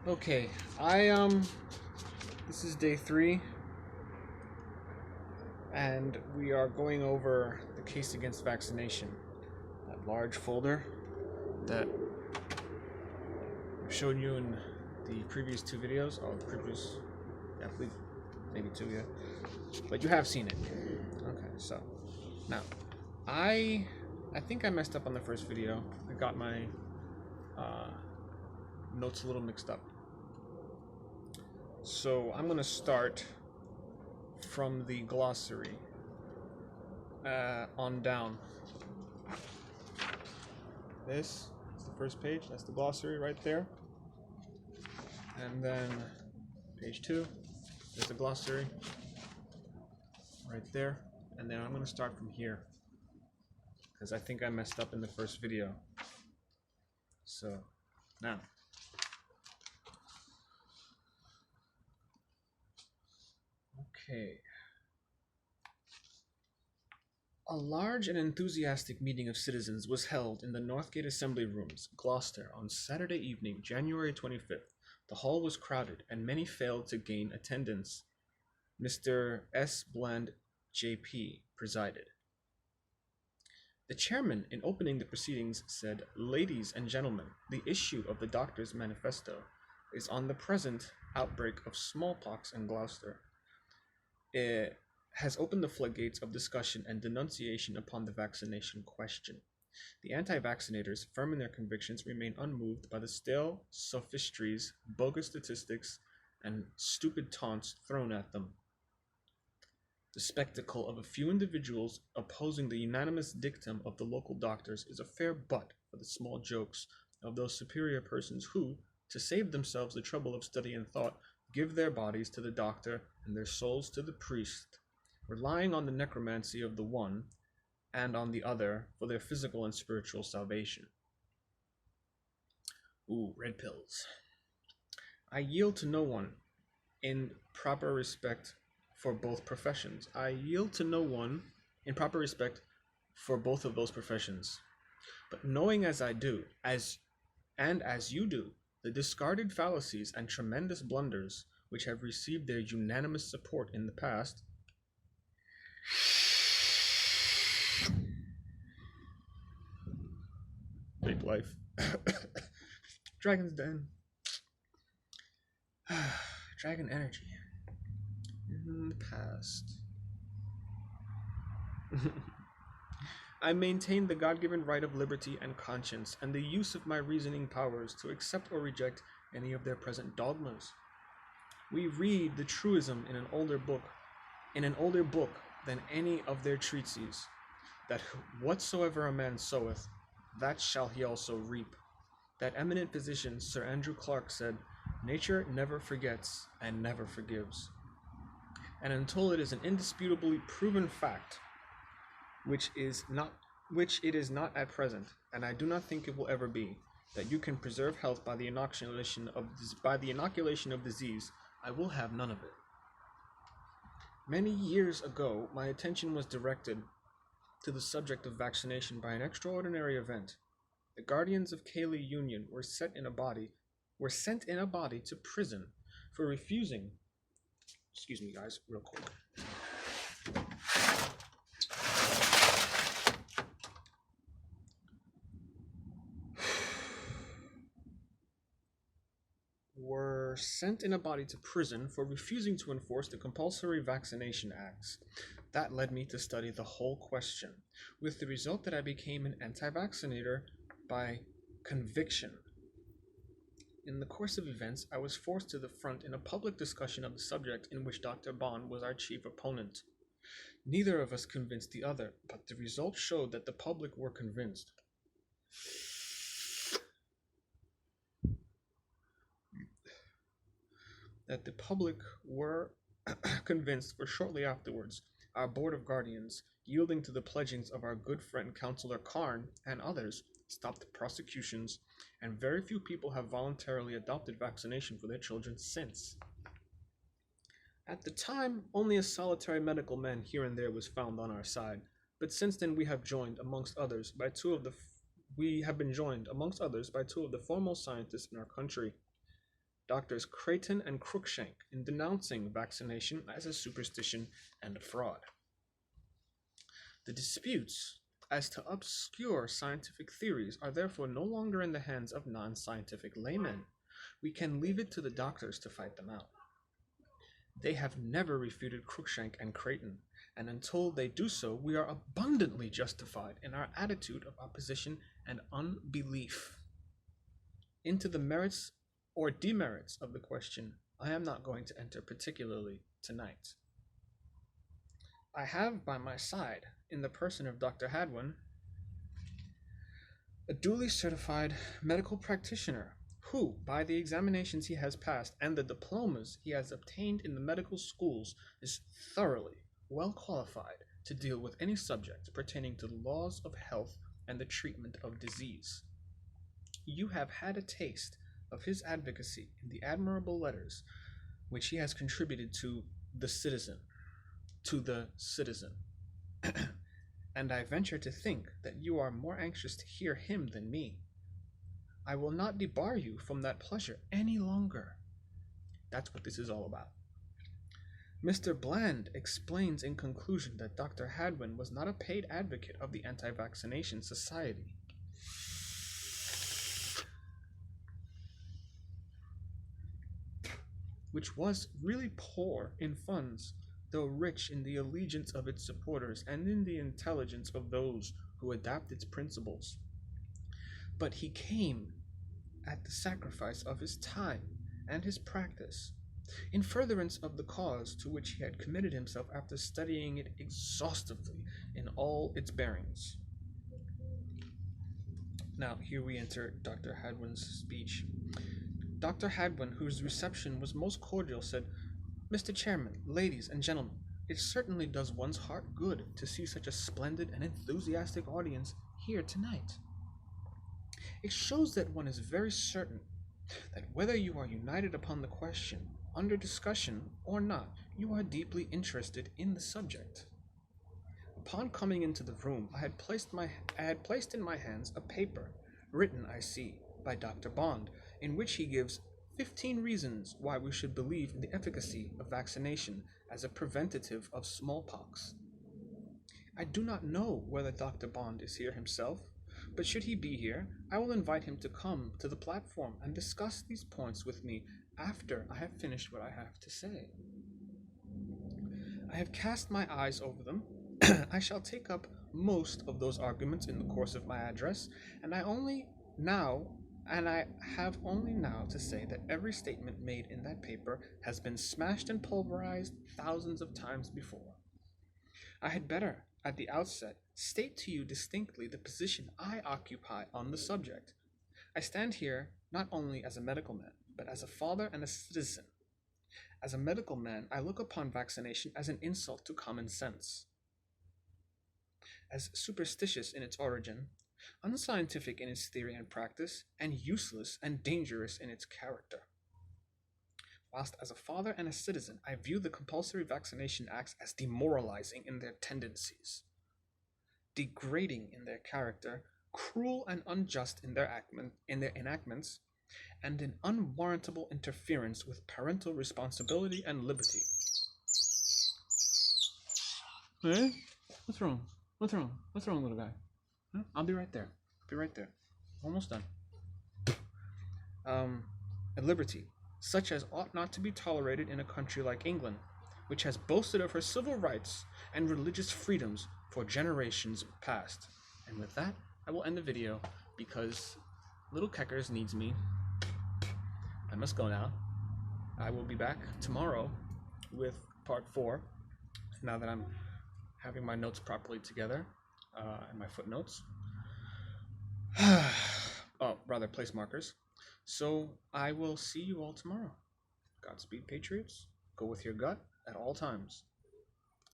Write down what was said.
Okay, this is day 3, and we are going over the case against vaccination. That large folder that I've shown you in the previous 2 videos, or the previous, yeah, I believe, maybe 2, yeah. But you have seen it. Okay, so, now, I think I messed up on the first video. I got my notes a little mixed up. So, I'm going to start from the glossary on down. This is the first page, that's the glossary right there. And then page 2, there's the glossary right there. And then I'm going to start from here because I think I messed up in the first video. So now, okay. A large and enthusiastic meeting of citizens was held in the Northgate Assembly Rooms, Gloucester, on Saturday evening, January 25th. The hall was crowded, and many failed to gain attendance. Mr. S. Bland, J.P., presided. The chairman, in opening the proceedings, said, "Ladies and gentlemen, the issue of the doctor's manifesto is on the present outbreak of smallpox in Gloucester. It has opened the floodgates of discussion and denunciation upon the vaccination question. The anti-vaccinators, firm in their convictions, remain unmoved by the stale sophistries, bogus statistics, and stupid taunts thrown at them. The spectacle of a few individuals opposing the unanimous dictum of the local doctors is a fair butt for the small jokes of those superior persons who, to save themselves the trouble of study and thought, give their bodies to the doctor and their souls to the priest, relying on the necromancy of the one and on the other for their physical and spiritual salvation." Ooh, red pills. "I yield to no one in proper respect for both professions. I yield to no one in proper respect for both of those professions. But knowing as I do, as you do, the discarded fallacies and tremendous blunders which have received their unanimous support in the past, fake life, Dragon's Den, Dragon energy in the past. I maintain the God-given right of liberty and conscience, and the use of my reasoning powers to accept or reject any of their present dogmas. We read the truism in an older book than any of their treatises, that whatsoever a man soweth, that shall he also reap. That eminent physician, Sir Andrew Clark, said, 'Nature never forgets and never forgives.' And until it is an indisputably proven fact, which it is not at present, and I do not think it will ever be, that you can preserve health by the inoculation of disease, I will have none of it. Many years ago, my attention was directed to the subject of vaccination by an extraordinary event. The guardians of Cayley Union were sent in a body to prison for refusing. Excuse me, guys, real quick. Were sent in a body to prison for refusing to enforce the compulsory vaccination acts. That led me to study the whole question, with the result that I became an anti-vaccinator by conviction. In the course of events, I was forced to the front in a public discussion of the subject in which Dr. Bond was our chief opponent. Neither of us convinced the other, but the result showed that the public were convinced. Convinced, for shortly afterwards, our Board of Guardians, yielding to the pledgings of our good friend Councillor Carn and others, stopped prosecutions, and very few people have voluntarily adopted vaccination for their children since. At the time, only a solitary medical man here and there was found on our side, but since then we have been joined amongst others by two of the foremost scientists in our country, Doctors Creighton and Cruikshank in denouncing vaccination as a superstition and a fraud. The disputes as to obscure scientific theories are therefore no longer in the hands of non-scientific laymen. We can leave it to the doctors to fight them out. They have never refuted Cruikshank and Creighton, and until they do so, we are abundantly justified in our attitude of opposition and unbelief. Into the merits or demerits of the question, I am not going to enter particularly tonight. I have by my side, in the person of Dr. Hadwin, a duly certified medical practitioner who, by the examinations he has passed and the diplomas he has obtained in the medical schools, is thoroughly well qualified to deal with any subject pertaining to the laws of health and the treatment of disease. You have had a taste of his advocacy in the admirable letters which he has contributed to the citizen, and I venture to think that you are more anxious to hear him than me. I will not debar you from that pleasure any longer. That's what this is all about. Mr. Bland explains in conclusion that Dr. Hadwin was not a paid advocate of the Anti-Vaccination Society. Which was really poor in funds, though rich in the allegiance of its supporters and in the intelligence of those who adapt its principles. But he came at the sacrifice of his time and his practice, in furtherance of the cause to which he had committed himself after studying it exhaustively in all its bearings. Now, here we enter Dr. Hadwin's speech. Dr. Hadwin, whose reception was most cordial, said, "Mr. Chairman, ladies and gentlemen, it certainly does one's heart good to see such a splendid and enthusiastic audience here tonight. It shows that one is very certain that whether you are united upon the question under discussion or not, you are deeply interested in the subject." Upon coming into the room, I had placed in my hands a paper, written, I see, by Dr. Bond, in which he gives 15 reasons why we should believe in the efficacy of vaccination as a preventative of smallpox. I do not know whether Dr. Bond is here himself, but should he be here, I will invite him to come to the platform and discuss these points with me after I have finished what I have to say. I have cast my eyes over them. I shall take up most of those arguments in the course of my address, and I have only now to say that every statement made in that paper has been smashed and pulverized thousands of times before. I had better, at the outset, state to you distinctly the position I occupy on the subject. I stand here not only as a medical man, but as a father and a citizen. As a medical man, I look upon vaccination as an insult to common sense, as superstitious in its origin, unscientific in its theory and practice, and useless and dangerous in its character. Whilst as a father and a citizen, I view the compulsory vaccination acts as demoralizing in their tendencies, degrading in their character, cruel and unjust in their enactments, and an unwarrantable interference with parental responsibility and liberty. Hey? What's wrong? What's wrong? What's wrong, little guy? Huh? I'll be right there. Be right there. Almost done. And liberty, such as ought not to be tolerated in a country like England, which has boasted of her civil rights and religious freedoms for generations past. And with that, I will end the video because little Keckers needs me. I must go now. I will be back tomorrow with part 4, now that I'm having my notes properly together, and my footnotes. Place markers. So I will see you all tomorrow. Godspeed, Patriots. Go with your gut at all times.